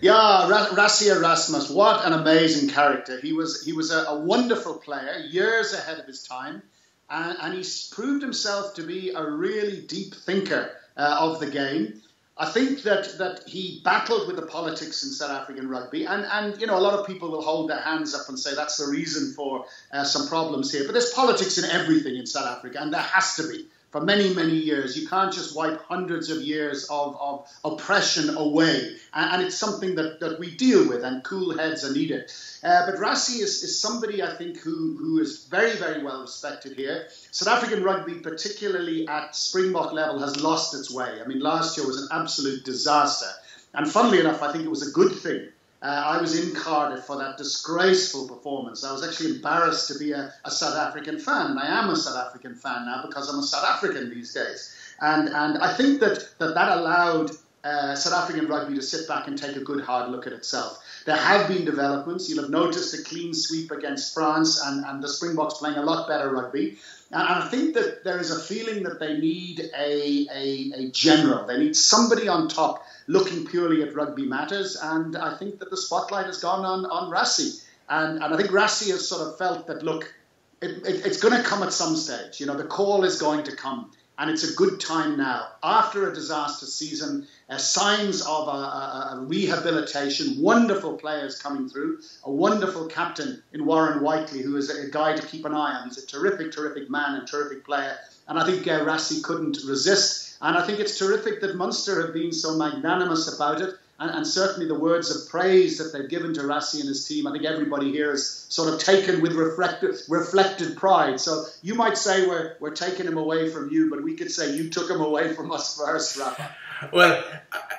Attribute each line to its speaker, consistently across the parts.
Speaker 1: Yeah, Rassie Erasmus, what an amazing character. He was a wonderful player, years ahead of his time, and he's proved himself to be a really deep thinker of the game. I think that he battled with the politics in South African rugby, and you know, a lot of people will hold their hands up and say that's the reason for some problems here. But there's politics in everything in South Africa, and there has to be. For many, many years. You can't just wipe hundreds of years of oppression away. And it's something that we deal with, and cool heads are needed. But Rassie is somebody, I think, who is very, very well respected here. South African rugby, particularly at Springbok level, has lost its way. I mean, last year was an absolute disaster. And funnily enough, I think it was a good thing. I was in Cardiff for that disgraceful performance. I was actually embarrassed to be a South African fan, and I am a South African fan now because I'm a South African these days. And I think that allowed South African rugby to sit back and take a good hard look at itself. There have been developments. You'll have noticed a clean sweep against France, and the Springboks playing a lot better rugby. And I think that there is a feeling that they need a general. They need somebody on top looking purely at rugby matters. And I think that the spotlight has gone on Rassie. And I think Rassie has sort of felt that, look, it's going to come at some stage. You know, the call is going to come. And it's a good time now, after a disastrous season, signs of a rehabilitation, wonderful players coming through, a wonderful captain in Warren Whiteley, who is a guy to keep an eye on. He's a terrific, terrific man and terrific player. And I think Rassie couldn't resist. And I think it's terrific that Munster have been so magnanimous about it. And certainly the words of praise that they've given to Rassie and his team, I think everybody here is sort of taken with reflected pride. So you might say we're taking him away from you, but we could say you took him away from us first, Rafa.
Speaker 2: Well,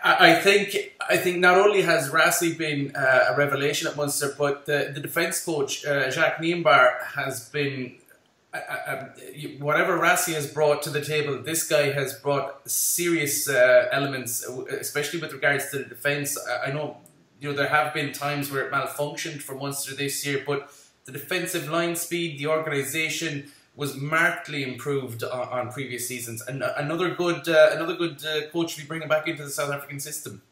Speaker 2: I think not only has Rassie been a revelation at Munster, but the defence coach, Jacques Niembar, has been... whatever Rassie has brought to the table, this guy has brought serious elements, especially with regards to the defence. I know, there have been times where it malfunctioned for Munster this year, but the defensive line speed, the organisation was markedly improved on previous seasons. And another good coach to be bringing back into the South African system.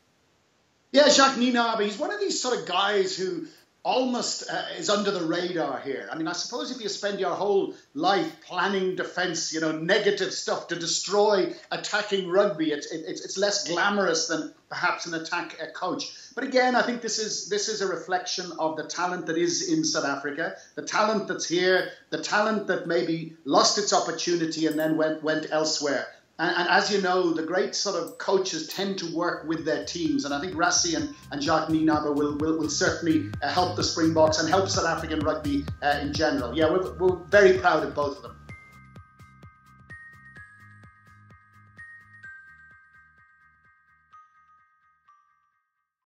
Speaker 1: Yeah, Jacques Niembar, he's one of these sort of guys who almost is under the radar here. I mean, I suppose if you spend your whole life planning defence, negative stuff to destroy attacking rugby, it's less glamorous than perhaps an attack coach. But again, I think this is a reflection of the talent that is in South Africa, the talent that's here, the talent that maybe lost its opportunity and then went elsewhere. And as you know, the great sort of coaches tend to work with their teams. And I think Rassie and Jacques Niembar will certainly help the Springboks and help South African rugby in general. Yeah, we're very proud of both of them.